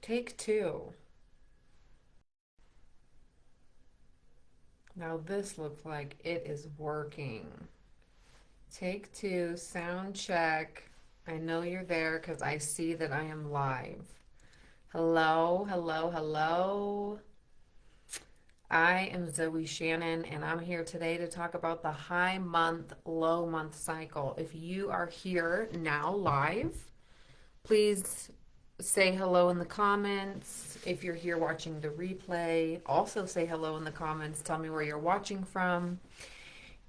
Take two. Now this looks like it is working. Take two, sound check. I know you're there because I see that I am live. Hello, hello, hello. I am Zoe Shannon, and I'm here today to talk about the high month, low month cycle. If you are here now live, please say hello in the comments. If you're here watching the replay, also say hello in the comments. Tell me where you're watching from,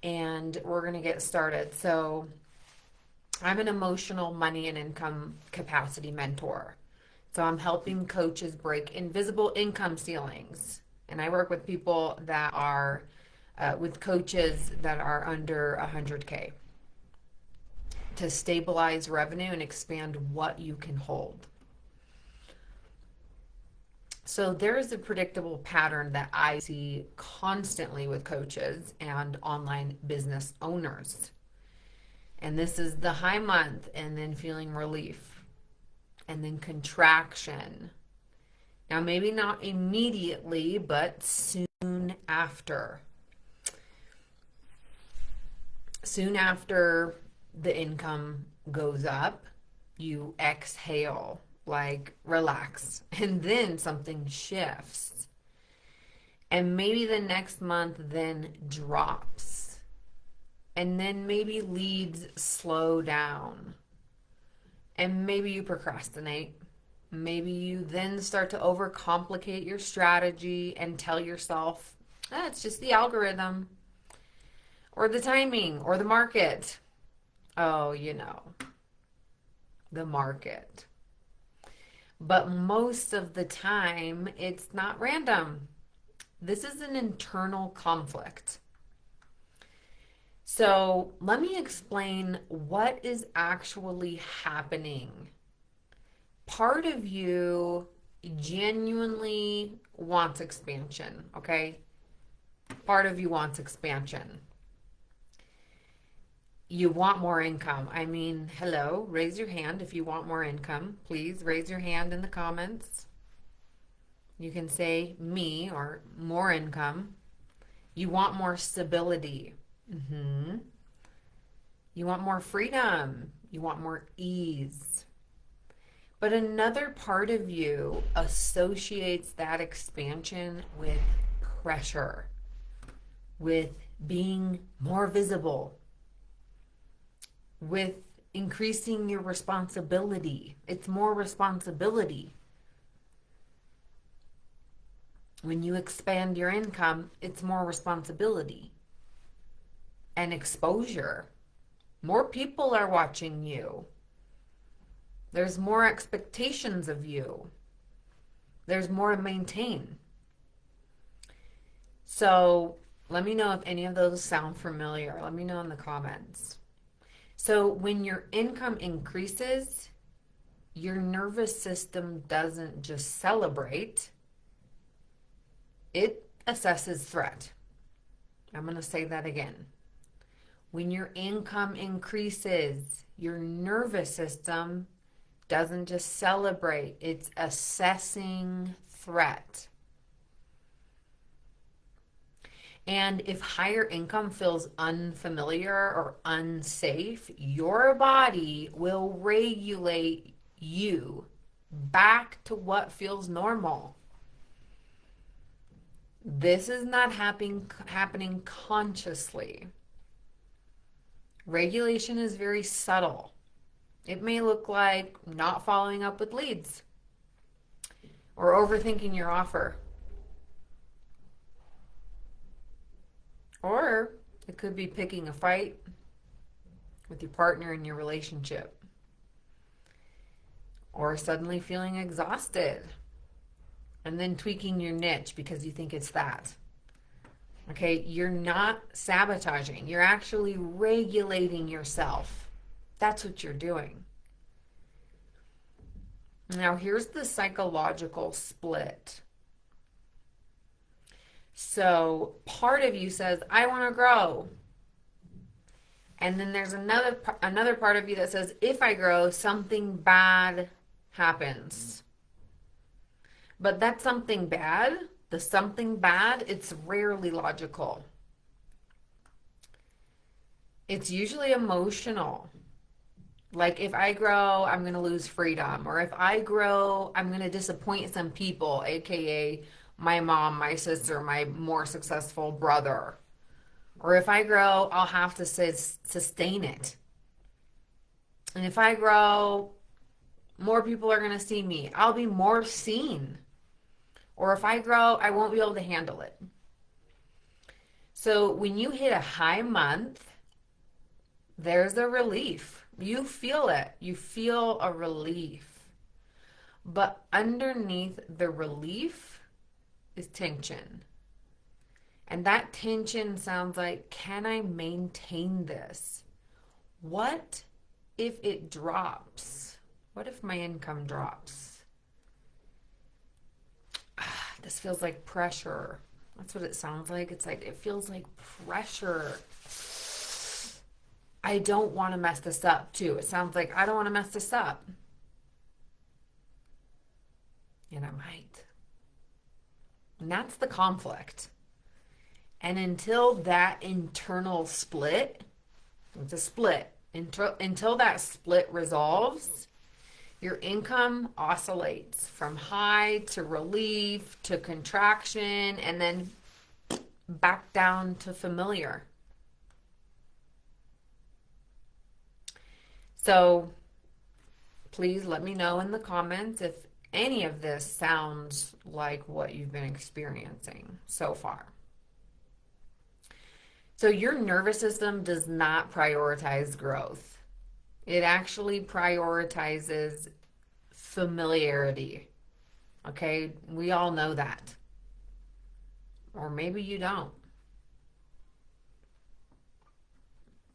and we're going to get started. So, I'm an emotional money and income capacity mentor. So, I'm helping coaches break invisible income ceilings. And I work with people that are, with coaches that are under 100K to stabilize revenue and expand what you can hold. So there's a predictable pattern that I see constantly with coaches and online business owners. And this is the high month and then feeling relief and then contraction. Now, maybe not immediately, but soon after. Soon after the income goes up, you exhale, like relax, and then something shifts. And maybe the next month then drops. And then maybe leads slow down. And maybe you procrastinate. Maybe you then start to overcomplicate your strategy and tell yourself, it's just the algorithm or the timing or the market. Oh, the market. But most of the time, it's not random. This is an internal conflict. So let me explain what is actually happening. Part of you genuinely wants expansion, okay? Part of you wants expansion. You want more income. I mean, hello, raise your hand if you want more income. Please raise your hand in the comments. You can say me or more income. You want more stability. You want more freedom. You want more ease. But another part of you associates that expansion with pressure, with being more visible, with increasing your responsibility. It's more responsibility. When you expand your income, it's more responsibility and exposure. More people are watching you. There's more expectations of you. There's more to maintain. So let me know if any of those sound familiar. Let me know in the comments. So when your income increases, your nervous system doesn't just celebrate, it assesses threat. I'm going to say that again. When your income increases, your nervous system doesn't just celebrate, it's assessing threat. And if higher income feels unfamiliar or unsafe, your body will regulate you back to what feels normal. This is not happening consciously. Regulation is very subtle. It may look like not following up with leads or overthinking your offer. Or it could be picking a fight with your partner in your relationship. Or suddenly feeling exhausted and then tweaking your niche because you think it's that. Okay, you're not sabotaging. You're actually regulating yourself. That's what you're doing. Now, here's the psychological split. So, part of you says, I want to grow. And then there's another part of you that says, if I grow, something bad happens. But that's something bad. The something bad, it's rarely logical. It's usually emotional. Like if I grow, I'm going to lose freedom. Or if I grow, I'm going to disappoint some people, aka my mom, my sister, my more successful brother. Or if I grow, I'll have to sustain it. And if I grow, more people are going to see me. I'll be more seen. Or if I grow, I won't be able to handle it. So when you hit a high month, there's a relief. You feel it. You feel a relief. But underneath the relief is tension. And that tension sounds like, can I maintain this? What if it drops? What if my income drops? This feels like pressure. That's what it sounds like. It's like, it feels like pressure. I don't want to mess this up too. It sounds like I don't want to mess this up. And I might. And that's the conflict. And until that internal split, it's a split, until that split resolves, your income oscillates from high to relief to contraction and then back down to familiar. So please let me know in the comments if any of this sounds like what you've been experiencing so far. So your nervous system does not prioritize growth. It actually prioritizes familiarity. Okay, we all know that. Or maybe you don't.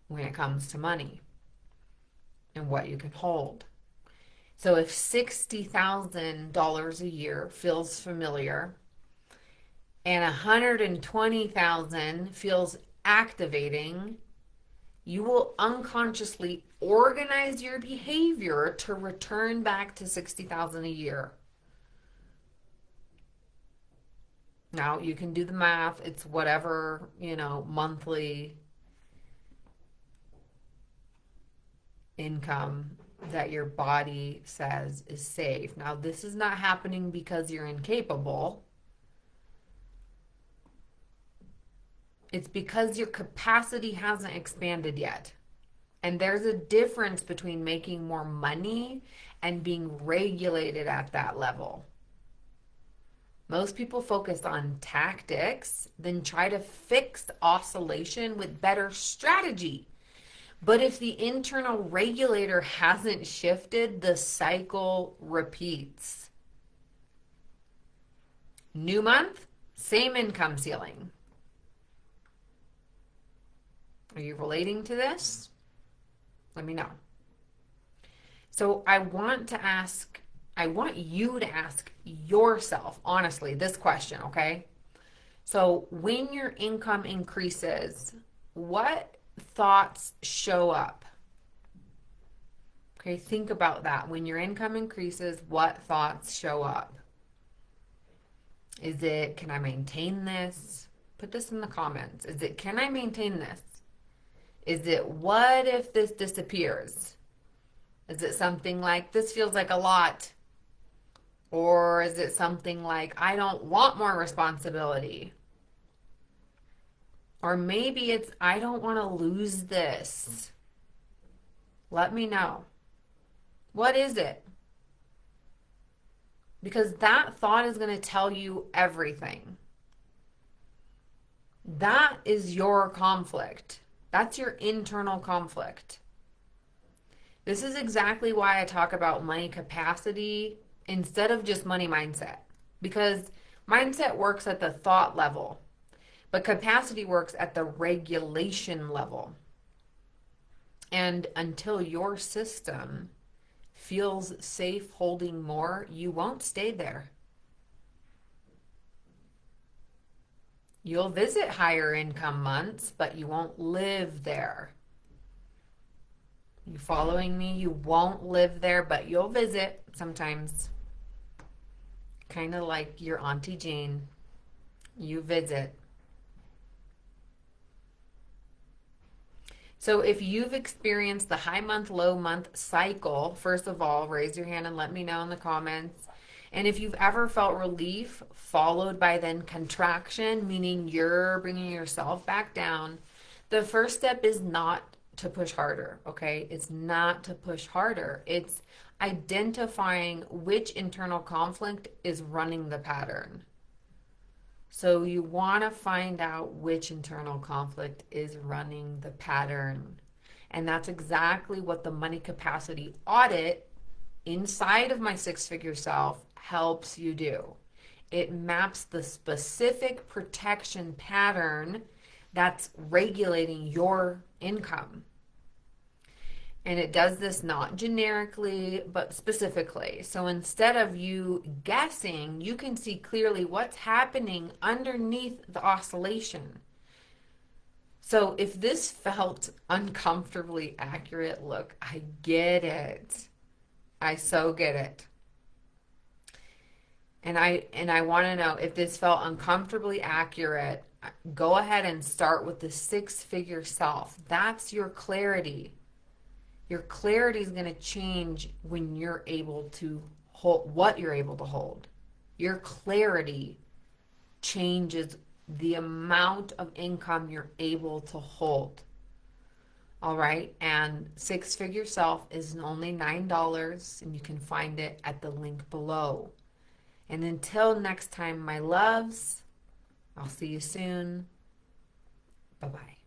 When it comes to money and what you can hold. So if $60,000 a year feels familiar and $120,000 feels activating, you will unconsciously organize your behavior to return back to $60,000 a year. Now you can do the math. It's whatever, monthly income that your body says is safe. Now this is not happening because you're incapable. It's because your capacity hasn't expanded yet. And there's a difference between making more money and being regulated at that level. Most people focus on tactics, then try to fix oscillation with better strategy. But if the internal regulator hasn't shifted, the cycle repeats. New month, same income ceiling. Are you relating to this? Let me know. So I want you to ask yourself, honestly, this question, okay? So when your income increases, what thoughts show up? Okay, think about that. When your income increases, what thoughts show up? Is it, can I maintain this? Put this in the comments. Is it, can I maintain this? Is it, what if this disappears? Is it something like, this feels like a lot? Or is it something like, I don't want more responsibility? Or maybe it's, I don't want to lose this. Let me know. What is it? Because that thought is going to tell you everything. That is your conflict. That's your internal conflict. This is exactly why I talk about money capacity instead of just money mindset. Because mindset works at the thought level, but capacity works at the regulation level. And until your system feels safe holding more, you won't stay there. You'll visit higher income months, but you won't live there. You following me? You won't live there, but you'll visit sometimes. kind of like your Auntie Jane. You visit. So if you've experienced the high month, low month cycle, first of all, raise your hand and let me know in the comments. And if you've ever felt relief followed by then contraction, meaning you're bringing yourself back down, the first step is not to push harder, okay? It's not to push harder. It's identifying which internal conflict is running the pattern. So you want to find out which internal conflict is running the pattern. And that's exactly what the money capacity audit inside of my six-figure self helps you do. It maps the specific protection pattern that's regulating your income. And it does this not generically, but specifically. So instead of you guessing, you can see clearly what's happening underneath the oscillation. So if this felt uncomfortably accurate, look, I get it. I so get it. And I want to know if this felt uncomfortably accurate, go ahead and start with the six-figure self. That's your clarity. Your clarity is going to change when you're able to hold what you're able to hold. Your clarity changes the amount of income you're able to hold. All right. And six-figure self is only $9, and you can find it at the link below. And until next time, my loves, I'll see you soon. Bye-bye.